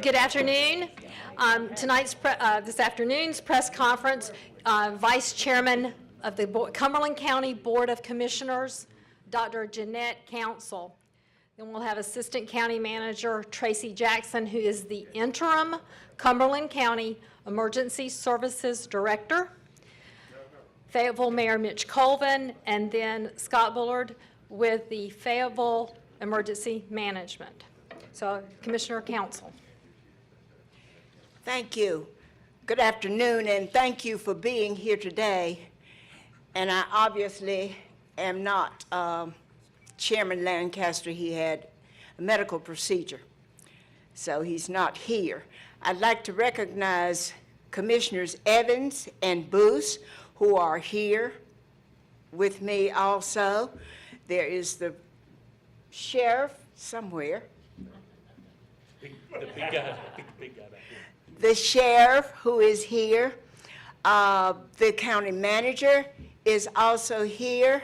Good afternoon. This afternoon's press conference, Vice Chairman of the Cumberland County Board of Commissioners, Dr. Jeanette Council. Then we'll have Assistant County Manager Tracy Jackson, who is the interim Cumberland County Emergency Services Director. Fayetteville Mayor Mitch Colvin, and then Scott Bullard with the Fayetteville Emergency Management. So, Commissioner Council. Thank you. Good afternoon, and thank you for being here today. And I obviously am not Chairman Lancaster. He had a medical procedure, so he's not here. I'd like to recognize Commissioners Evans and Booth, who are here with me also. There is the sheriff somewhere. The big guy. The sheriff who is here. The county manager is also here.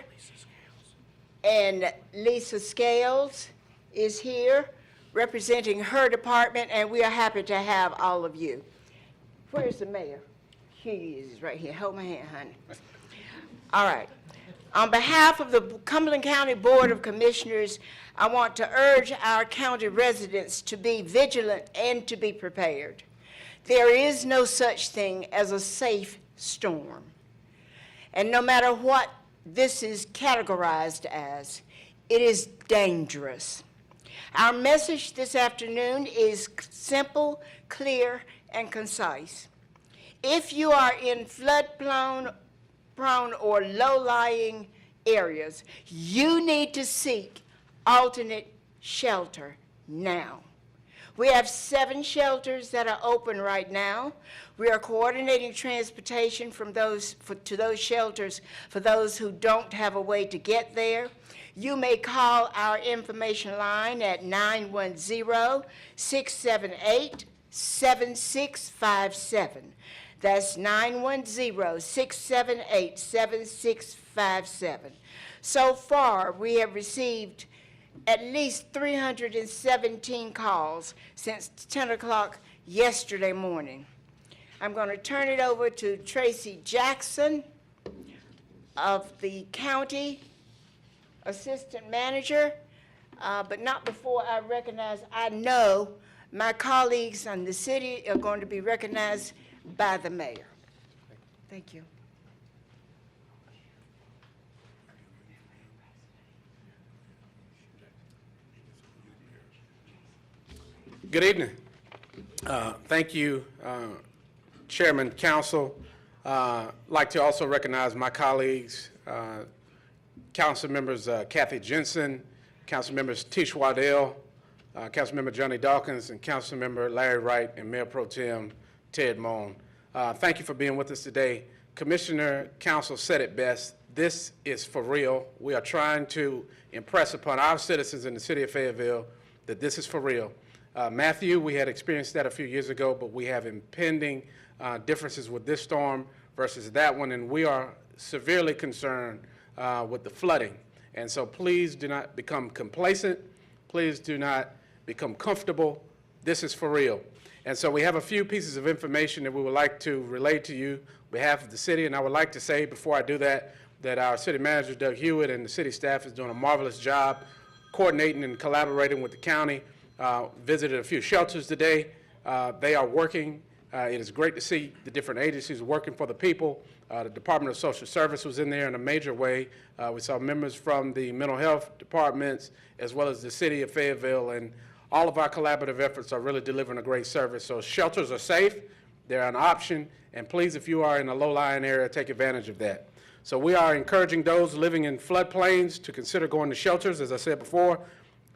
And Lisa Scales is here representing her department, and we are happy to have all of you. Where's the mayor? Here he is, right here. Hold my hand, honey. All right. On behalf of the Cumberland County Board of Commissioners, I want to urge our county residents to be vigilant and to be prepared. There is no such thing as a safe storm. And no matter what this is categorized as, it is dangerous. Our message this afternoon is simple, clear, and concise. If you are in flood-prone or low-lying areas, you need to seek alternate shelter now. We have 7 shelters that are open right now. We are coordinating transportation from to those shelters for those who don't have a way to get there. You may call our information line at 910-678-7657. That's 910-678-7657. So far, we have received at least 317 calls since 10 o'clock yesterday morning. I'm going to turn it over to Tracy Jackson of the county assistant manager, but not before I recognize, I know my colleagues in the city are going to be recognized by the mayor. Thank you. Good evening. Thank you, Chairman, Council. I'd like to also recognize my colleagues, Council members Kathy Jensen, Council members Tish Waddell, Council member Johnny Dawkins, and Council member Larry Wright, and Mayor Pro Tem Ted Moan. Thank you for being with us today. Commissioner Council said it best. This is for real. We are trying to impress upon our citizens in the city of Fayetteville that this is for real. Matthew, we had experienced that a few years ago, but we have impending differences with this storm versus that one, and we are severely concerned with the flooding. And so please do not become complacent. Please do not become comfortable. This is for real. And so we have a few pieces of information that we would like to relay to you on behalf of the city, and I would like to say before I do that, that our city manager, Doug Hewitt, and the city staff is doing a marvelous job coordinating and collaborating with the county. Visited a few shelters today. They are working. It is great to see the different agencies working for the people. The Department of Social Service was in there in a major way. We saw members from the mental health departments as well as the city of Fayetteville, and all of our collaborative efforts are really delivering a great service. So shelters are safe. They're an option, and please, if you are in a low-lying area, take advantage of that. So we are encouraging those living in floodplains to consider going to shelters. As I said before,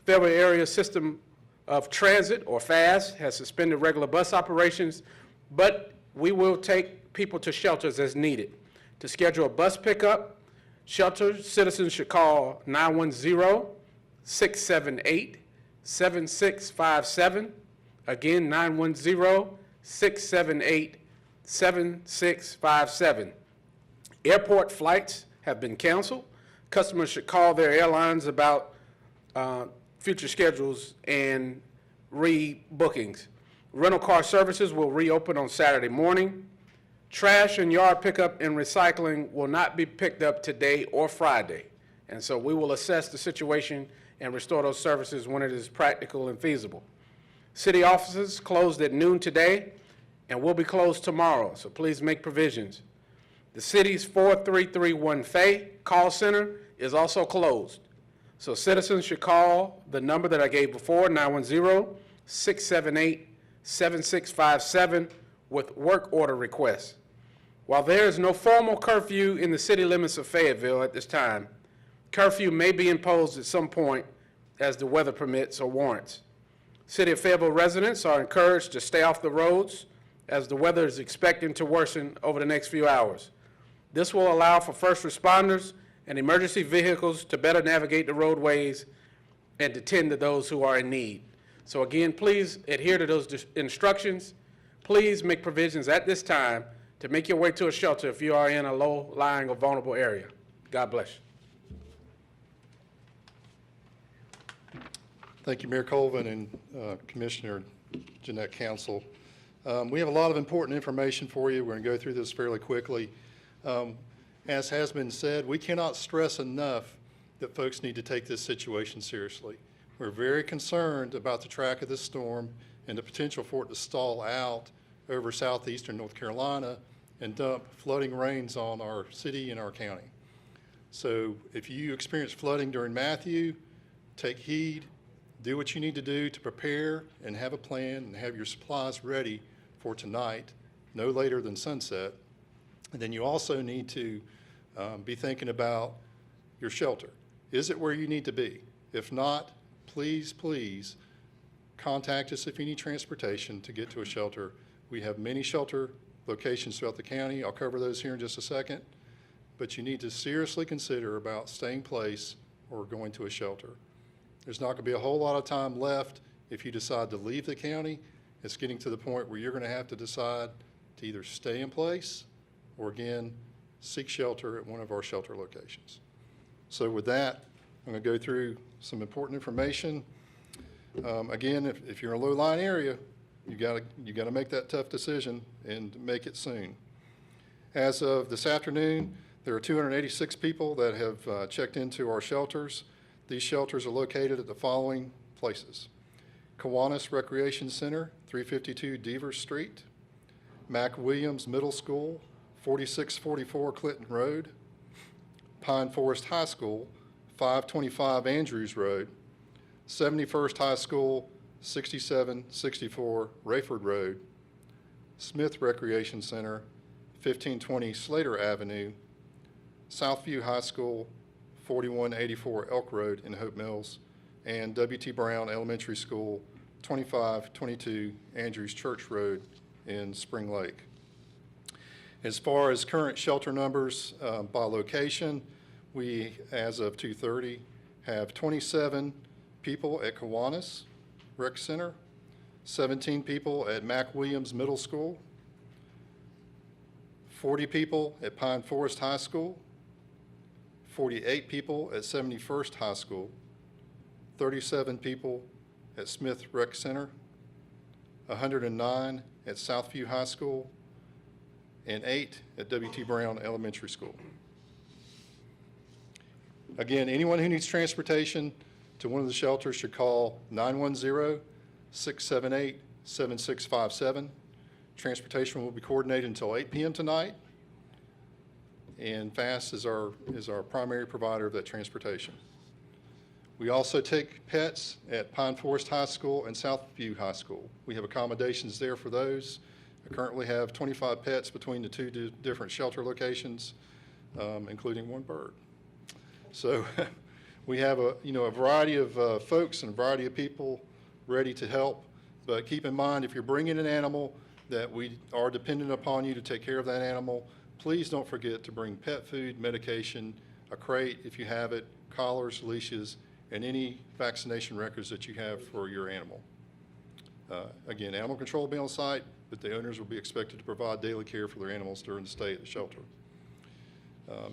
Fayetteville Area System of Transit, or FAST, has suspended regular bus operations, but we will take people to shelters as needed. To schedule a bus pickup, shelter citizens should call 910-678-7657. Again, 910-678-7657. Airport flights have been canceled. Customers should call their airlines about future schedules and rebookings. Rental car services will reopen on Saturday morning. Trash and yard pickup and recycling will not be picked up today or Friday. And so we will assess the situation and restore those services when it is practical and feasible. City offices closed at noon today and will be closed tomorrow, so please make provisions. The city's 4331 Fay call center is also closed. So citizens should call the number that I gave before, 910-678-7657, with work order requests. While there is no formal curfew in the city limits of Fayetteville at this time, curfew may be imposed at some point as the weather permits or warrants. City of Fayetteville residents are encouraged to stay off the roads as the weather is expected to worsen over the next few hours. This will allow for first responders and emergency vehicles to better navigate the roadways and to tend to those who are in need. So again, please adhere to those instructions. Please make provisions at this time to make your way to a shelter if you are in a low-lying or vulnerable area. God bless you. Thank you, Mayor Colvin and Commissioner Jeanette Council. We have a lot of important information for you. We're going to go through this fairly quickly. As has been said, we cannot stress enough that folks need to take this situation seriously. We're very concerned about the track of this storm and the potential for it to stall out over southeastern North Carolina and dump flooding rains on our city and our county. So if you experience flooding during Matthew, take heed, do what you need to do to prepare and have a plan and have your supplies ready for tonight, no later than sunset. And then you also need to be thinking about your shelter. Is it where you need to be? If not, please, please contact us if you need transportation to get to a shelter. We have many shelter locations throughout the county. I'll cover those here in just a second. But you need to seriously consider about staying place or going to a shelter. There's not going to be a whole lot of time left if you decide to leave the county. It's getting to the point where you're going to have to decide to either stay in place or, again, seek shelter at one of our shelter locations. So with that, I'm going to go through some important information. Again, if you're in a low-lying area, you got to make that tough decision and make it soon. As of this afternoon, there are 286 people that have checked into our shelters. These shelters are located at the following places: Kiwanis Recreation Center, 352 Devers Street; Mac Williams Middle School, 4644 Clinton Road; Pine Forest High School, 525 Andrews Road; 71st High School, 6764 Rayford Road; Smith Recreation Center, 1520 Slater Avenue; Southview High School, 4184 Elk Road in Hope Mills; and W.T. Brown Elementary School, 2522 Andrews Church Road in Spring Lake. As far as current shelter numbers by location, we, as of 2:30, have 27 people at Kiwanis Rec Center, 17 people at Mac Williams Middle School, 40 people at Pine Forest High School, 48 people at 71st High School, 37 people at Smith Rec Center, 109 at Southview High School, and 8 at W.T. Brown Elementary School. Again, anyone who needs transportation to one of the shelters should call 910-678-7657. Transportation will be coordinated until 8 p.m. tonight, and FAST is our primary provider of that transportation. We also take pets at Pine Forest High School and Southview High School. We have accommodations there for those. I currently have 25 pets between the two different shelter locations, including one bird. So we have a variety of folks and a variety of people ready to help. But keep in mind, if you're bringing an animal, that we are dependent upon you to take care of that animal. Please don't forget to bring pet food, medication, a crate if you have it, collars, leashes, and any vaccination records that you have for your animal. Again, animal control will be on site, but the owners will be expected to provide daily care for their animals during the stay at the shelter.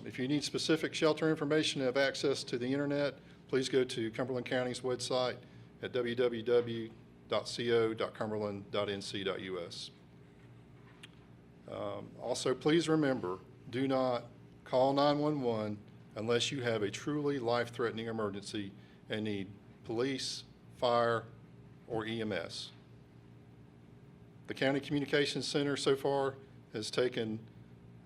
If you need specific shelter information and have access to the internet, please go to Cumberland County's website at www.co.cumberland.nc.us. Also, please remember, do not call 911 unless you have a truly life-threatening emergency and need police, fire, or EMS. The County Communications Center so far has taken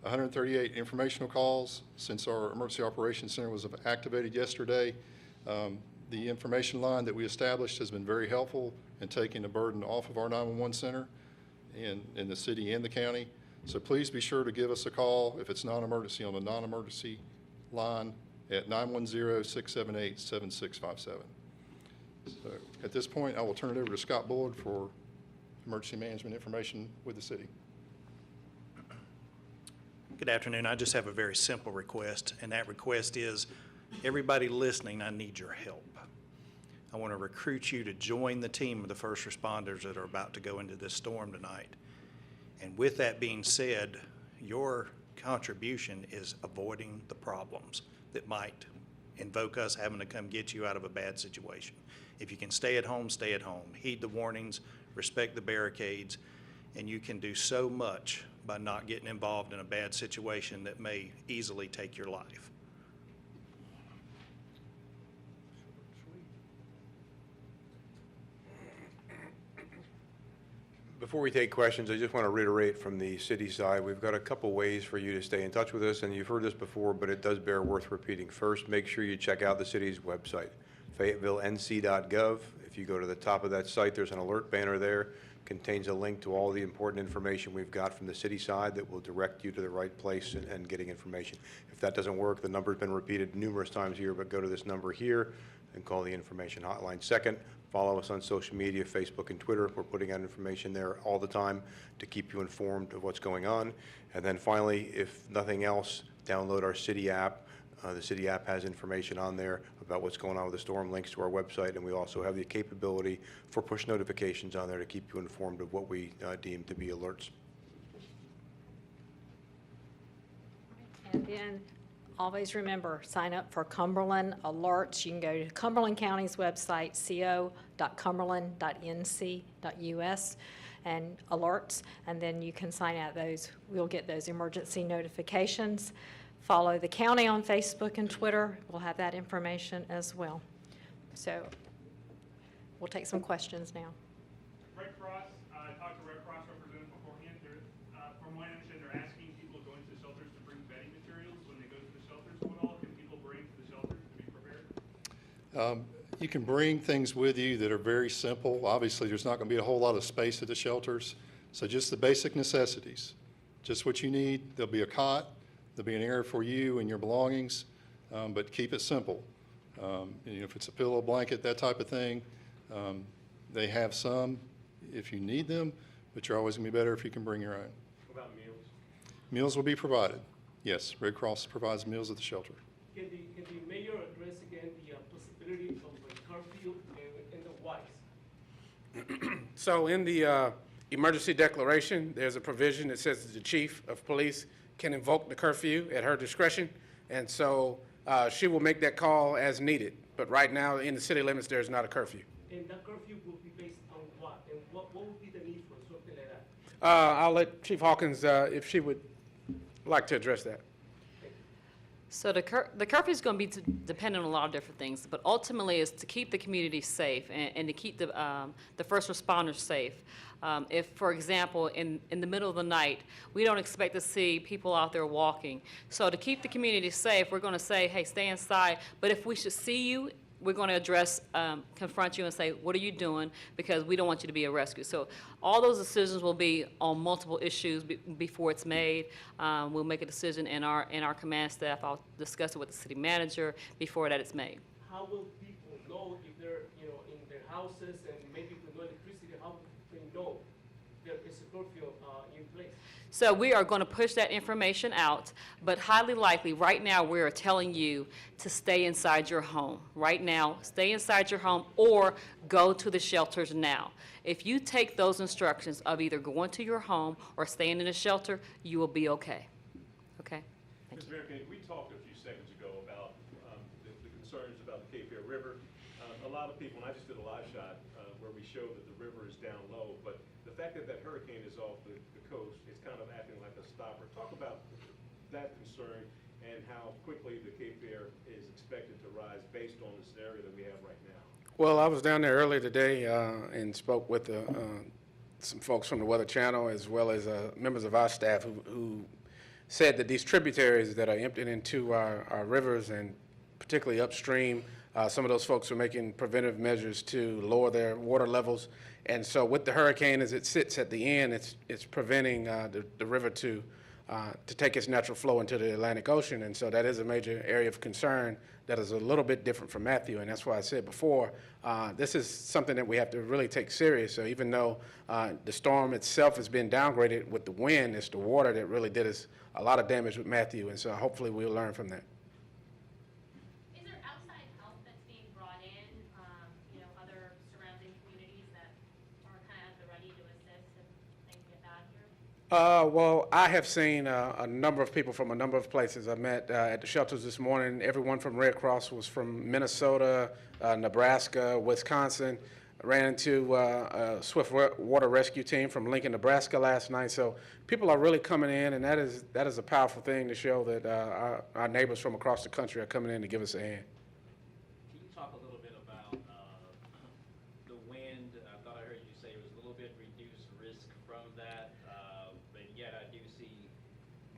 138 informational calls since our Emergency Operations Center was activated yesterday. The information line that we established has been very helpful in taking the burden off of our 911 center in the city and the county. So please be sure to give us a call if it's non-emergency on the non-emergency line at 910-678-7657. So at this point, I will turn it over to Scott Bullard for emergency management information with the city. Good afternoon. I just have a very simple request, and that request is, everybody listening, I need your help. I want to recruit you to join the team of the first responders that are about to go into this storm tonight. And with that being said, your contribution is avoiding the problems that might invoke us having to come get you out of a bad situation. If you can stay at home, stay at home. Heed the warnings, respect the barricades, and you can do so much by not getting involved in a bad situation that may easily take your life. Before we take questions, I just want to reiterate from the city side, we've got a couple ways for you to stay in touch with us, and you've heard this before, but it does bear worth repeating. First, make sure you check out the city's website, FayettevilleNC.gov. If you go to the top of that site, there's an alert banner there. Contains a link to all the important information we've got from the city side that will direct you to the right place and getting information. If that doesn't work, the number's been repeated numerous times here, but go to this number here and call the information hotline. Second, follow us on social media, Facebook and Twitter. We're putting out information there all the time to keep you informed of what's going on. And then finally, if nothing else, download our city app. The city app has information on there about what's going on with the storm, links to our website, and we also have the capability for push notifications on there to keep you informed of what we deem to be alerts. And then always remember, sign up for Cumberland Alerts. You can go to Cumberland County's website, co.cumberland.nc.us, and alerts, and then you can sign out those. We'll get those emergency notifications. Follow the county on Facebook and Twitter. We'll have that information as well. So we'll take some questions now. Red Cross, I talked to Red Cross representatives beforehand. From what I understand, they're asking people going to the shelters to bring bedding materials when they go to the shelters. What all can people bring to the shelters to be prepared? You can bring things with you that are very simple. Obviously, there's not going to be a whole lot of space at the shelters, so just the basic necessities. Just what you need. There'll be a cot. There'll be an area for you and your belongings, but keep it simple. If it's a pillow, blanket, that type of thing, they have some if you need them, but you're always going to be better if you can bring your own. What about meals? Meals will be provided. Yes, Red Cross provides meals at the shelter. Can the mayor address again the possibility of a curfew and the whys? So in the emergency declaration, there's a provision that says that the chief of police can invoke the curfew at her discretion, and so she will make that call as needed. But right now, in the city limits, there's not a curfew. And that curfew will be based on what? And what would be the need for something like that? I'll let Chief Hawkins, if she would like to address that. So the curfew is going to be dependent on a lot of different things, but ultimately is to keep the community safe and to keep the first responders safe. If, for example, in the middle of the night, we don't expect to see people out there walking. So to keep the community safe, we're going to say, hey, stay inside. But if we should see you, we're going to confront you and say, what are you doing? Because we don't want you to be arrested. So all those decisions will be on multiple issues before it's made. We'll make a decision in our command staff. I'll discuss it with the city manager before that it's made. How will people know if they're in their houses and maybe with no electricity? How will they know there is a curfew in place? So we are going to push that information out, but highly likely, right now, we are telling you to stay inside your home. Right now, stay inside your home or go to the shelters now. If you take those instructions of either going to your home or staying in a shelter, you will be okay. Okay? Thank you. Ms. Mayor, we talked a few seconds ago about the concerns about the Cape Fear River. lot of people, and I just did a live shot where we show that the river is down low, but the fact that that hurricane is off the coast, it's kind of acting like a stopper. Talk about that concern and how quickly the Cape Fear is expected to rise based on the scenario that we have right now. Well, I was down there earlier today and spoke with some folks from the Weather Channel as well as members of our staff who said that these tributaries that are emptied into our rivers and particularly upstream, some of those folks are making preventive measures to lower their water levels. And so with the hurricane as it sits at the end, it's preventing the river to take its natural flow into the Atlantic Ocean. And so that is a major area of concern that is a little bit different from Matthew. And that's why I said before, this is something that we have to really take serious. So even though the storm itself has been downgraded with the wind, it's the water that really did us a lot of damage with Matthew. And so hopefully we'll learn from that. Is there outside help that's being brought in, other surrounding communities that are kind of at the ready to assist if things get bad here? Well, I have seen a number of people from a number of places. I met at the shelters this morning. Everyone from Red Cross was from Minnesota, Nebraska, Wisconsin. I ran into a swift water rescue team from Lincoln, Nebraska last night. So people are really coming in, and that is a powerful thing to show that our neighbors from across the country are coming in to give us a hand. Can you talk a little bit about the wind? I thought I heard you say it was a little bit reduced risk from that, but yet I do see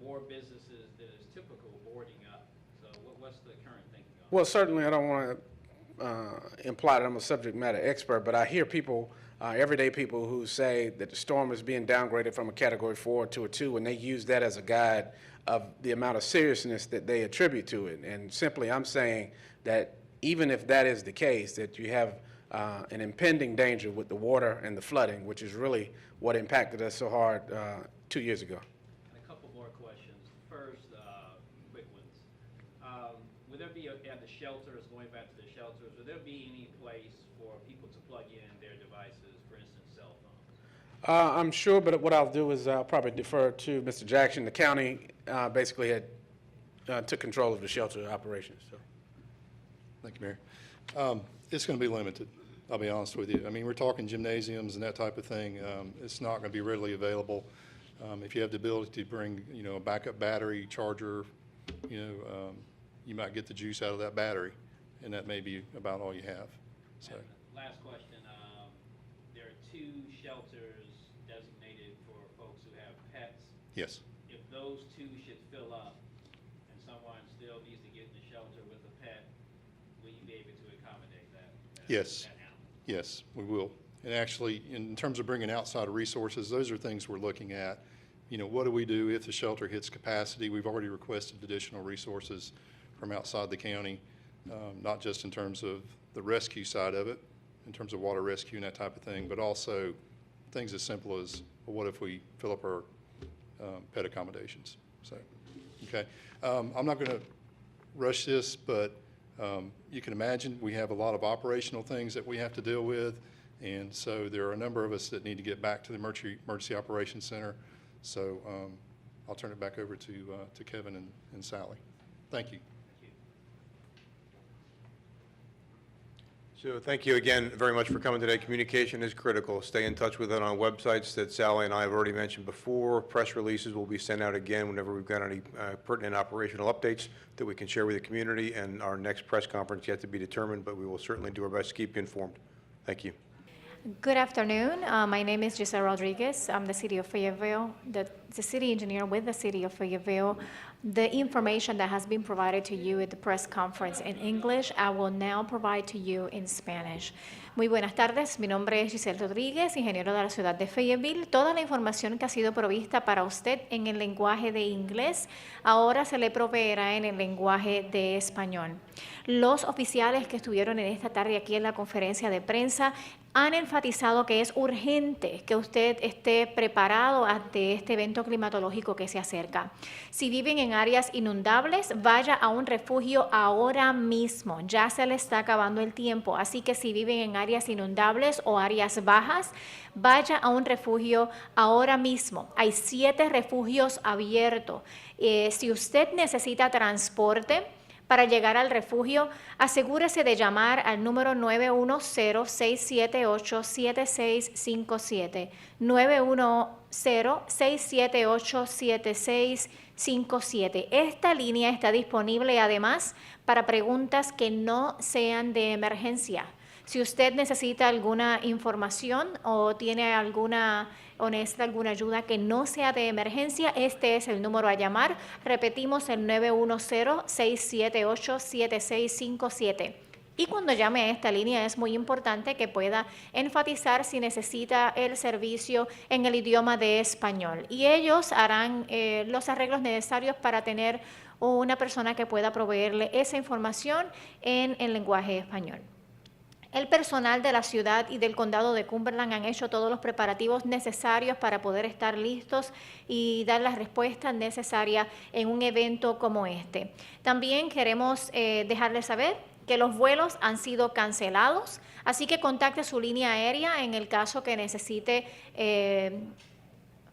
more businesses than is typical boarding up. So what's the current thinking on that? Well, certainly I don't want to imply that I'm a subject matter expert, but I hear people, everyday people who say that the storm is being downgraded from a Category 4 to a 2, and they use that as a guide of the amount of seriousness that they attribute to it. And simply I'm saying that even if that is the case, that you have an impending danger with the water and the flooding, which is really what impacted us so hard 2 years ago. And a couple more questions. First, quick ones. Would there be, at the shelters, going back to the shelters, would there be any place for people to plug in their devices, for instance, cell phones? I'm sure, but what I'll do is I'll probably defer to Mr. Jackson. The county basically had took control of the shelter operations. So. Thank you, Mayor. It's going to be limited, I'll be honest with you. I mean, we're talking gymnasiums and that type of thing. It's not going to be readily available. If you have the ability to bring, a backup battery, charger, you might get the juice out of that battery, and that may be about all you have. So. And last question. There are 2 shelters designated for folks who have pets. Yes. If those 2 should fill up and someone still needs to get in the shelter with a pet, will you be able to accommodate that? Yes. That animal? Yes, we will. And actually, in terms of bringing outside resources, those are things we're looking at. What do we do if the shelter hits capacity? We've already requested additional resources from outside the county, not just in terms of the rescue side of it, in terms of water rescue and that type of thing, but also things as simple as, well, what if we fill up our pet accommodations? So, okay. I'm not going to rush this, but you can imagine we have a lot of operational things that we have to deal with, and so there are a number of us that need to get back to the Emergency Operations Center. So I'll turn it back over to Kevin and Sally. Thank you. So thank you again very much for coming today. Communication is critical. Stay in touch with it on websites that Sally and I have already mentioned before. Press releases will be sent out again whenever we've got any pertinent operational updates that we can share with the community, and our next press conference yet to be determined, but we will certainly do our best to keep you informed. Thank you. Good afternoon. My name is Giselle Rodriguez. I'm the City of Fayetteville, the city engineer with the City of Fayetteville. The information that has been provided to you at the press conference in English, I will now provide to you in Spanish. Muy buenas tardes, mi nombre es Giselle Rodríguez, ingeniero de la ciudad de Fayetteville. Toda la información que ha sido provista para usted en el lenguaje de inglés, ahora se le proveerá en el lenguaje de español. Los oficiales que estuvieron en esta tarde aquí en la conferencia de prensa han enfatizado que es urgente que usted esté preparado ante este evento climatológico que se acerca. Si viven en áreas inundables, vaya a un refugio ahora mismo. Ya se le está acabando el tiempo, así que si viven en áreas inundables o áreas bajas, vaya a un refugio ahora mismo. Hay 7 refugios abiertos. Si usted necesita transporte, para llegar al refugio, asegúrese de llamar al número 910-678-7657. 910-678-7657. Esta línea está disponible además para preguntas que no sean de emergencia. Si usted necesita alguna información o tiene o necesita alguna ayuda que no sea de emergencia, este es el número a llamar. Repetimos, el 910-678-7657. Y cuando llame a esta línea es muy importante que pueda enfatizar si necesita el servicio en el idioma de español. Y ellos harán los arreglos necesarios para tener una persona que pueda proveerle esa información en el lenguaje español. El personal de la ciudad y del condado de Cumberland han hecho todos los preparativos necesarios para poder estar listos y dar las respuestas necesarias en un evento como este. También queremos dejarles saber que los vuelos han sido cancelados, así que contacte su línea aérea en el caso que necesite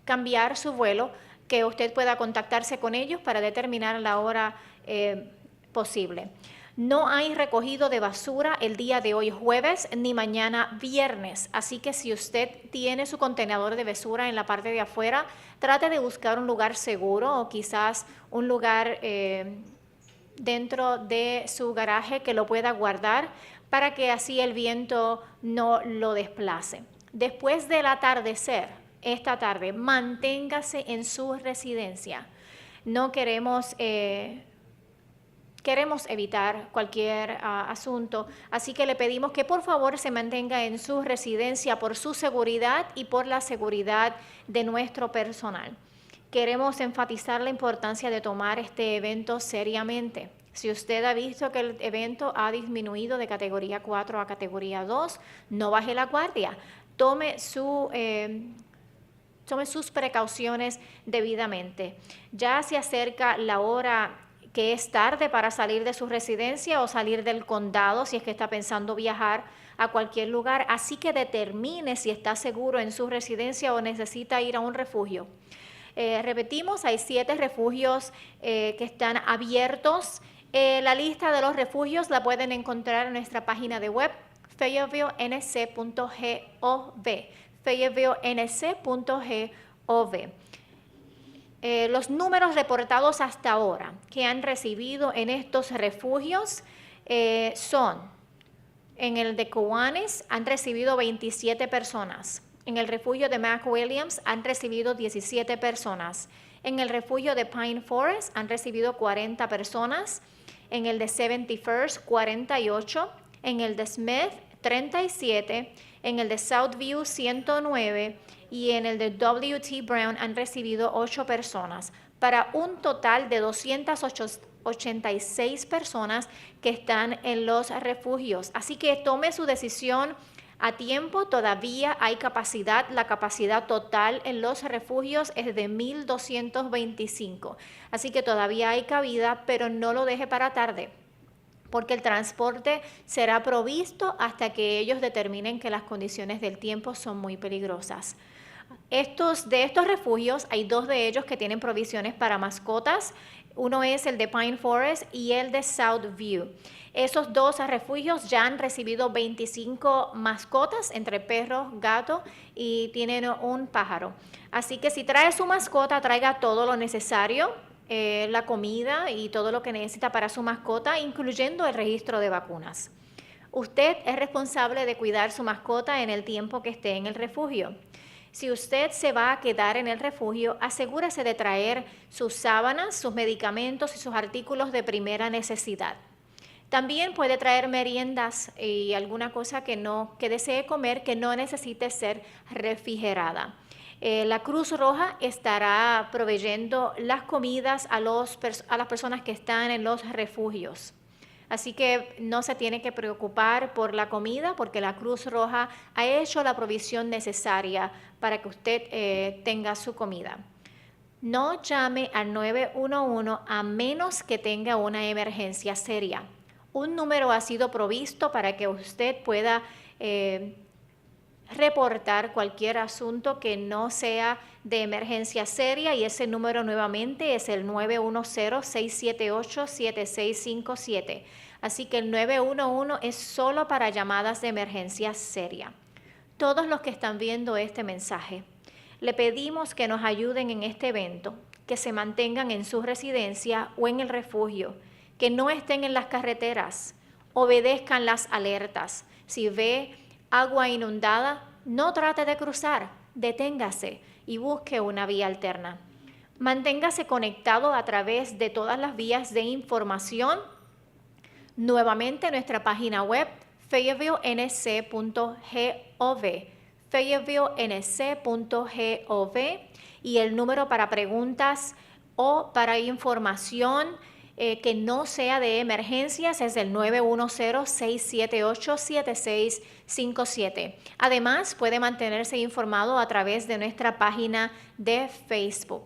cambiar su vuelo, que usted pueda contactarse con ellos para determinar la hora posible. No hay recogido de basura el día de hoy jueves ni mañana viernes, así que si usted tiene su contenedor de basura en la parte de afuera, trate de buscar un lugar seguro o quizás un lugar dentro de su garaje que lo pueda guardar para que así el viento no lo desplace. Después del atardecer, esta tarde, manténgase en su residencia. No queremos evitar cualquier asunto, así que le pedimos que por favor se mantenga en su residencia por su seguridad y por la seguridad de nuestro personal. Queremos enfatizar la importancia de tomar este evento seriamente. Si usted ha visto que el evento ha disminuido de categoría 4 a categoría 2, no baje la guardia. Tome sus precauciones debidamente. Ya se acerca la hora que es tarde para salir de su residencia o salir del condado si es que está pensando viajar a cualquier lugar, así que determine si está seguro en su residencia o necesita ir a un refugio. Repetimos, hay 7 refugios que están abiertos. La lista de los refugios la pueden encontrar en nuestra página de web, fayettevillenc.gov, fayettevillenc.gov. Los números reportados hasta ahora que han recibido en estos refugios son, en el de Kiwanis han recibido 27 personas, en el refugio de McWilliams han recibido 17 personas, en el refugio de Pine Forest han recibido 40 personas, en el de 71st 48, en el de Smith 37, en el de Southview 109 y en el de W.T. Brown han recibido 8 personas, para un total de 286 personas que están en los refugios. Así que tome su decisión a tiempo, todavía hay capacidad. La capacidad total en los refugios es de 1,225. Así que todavía hay cabida, pero no lo deje para tarde, porque el transporte será provisto hasta que ellos determinen que las condiciones del tiempo son muy peligrosas. De estos refugios, hay 2 de ellos que tienen provisiones para mascotas. Uno es el de Pine Forest y el de Southview. Esos 2 refugios ya han recibido 25 mascotas, entre perros, gatos y tienen un pájaro. Así que si trae su mascota, traiga todo lo necesario, la comida y todo lo que necesita para su mascota, incluyendo el registro de vacunas. Usted es responsable de cuidar su mascota en el tiempo que esté en el refugio. Si usted se va a quedar en el refugio, asegúrese de traer sus sábanas, sus medicamentos y sus artículos de primera necesidad. También puede traer meriendas y alguna cosa que desee comer que no necesite ser refrigerada. La Cruz Roja estará proveyendo las comidas a las personas que están en los refugios. Así que no se tiene que preocupar por la comida porque la Cruz Roja ha hecho la provisión necesaria para que usted tenga su comida. No llame al 911 a menos que tenga una emergencia seria. Un número ha sido provisto para que usted pueda reportar cualquier asunto que no sea de emergencia seria, y ese número nuevamente es el 910-678-7657. Así que el 911 es solo para llamadas de emergencia seria. Todos los que están viendo este mensaje, le pedimos que nos ayuden en este evento, que se mantengan en su residencia o en el refugio, que no estén en las carreteras, obedezcan las alertas. Si ve agua inundada, no trate de cruzar, deténgase y busque una vía alterna. Manténgase conectado a través de todas las vías de información. Nuevamente nuestra página web, fayettevillenc.gov, fayettevillenc.gov, y el número para preguntas o para información que no sea de emergencias es el 910-678-7657. Además, puede mantenerse informado a través de nuestra página de Facebook.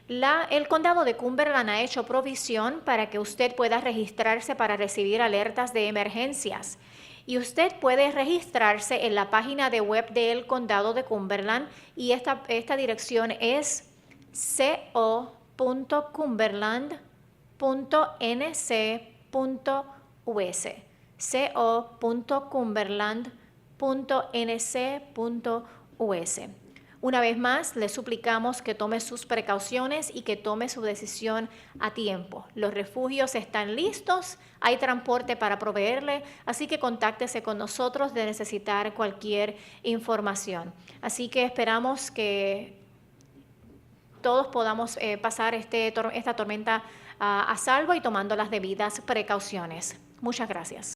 El condado de Cumberland ha hecho provisión para que usted pueda registrarse para recibir alertas de emergencias. Y usted puede registrarse en la página de web del condado de Cumberland, y esta dirección es co.cumberland.nc.us, co.cumberland.nc.us. Una vez más, le suplicamos que tome sus precauciones y que tome su decisión a tiempo. Los refugios están listos, hay transporte para proveerle, así que contáctese con nosotros de necesitar cualquier información. Así que esperamos que todos podamos pasar esta tormenta a salvo y tomando las debidas precauciones. Muchas gracias.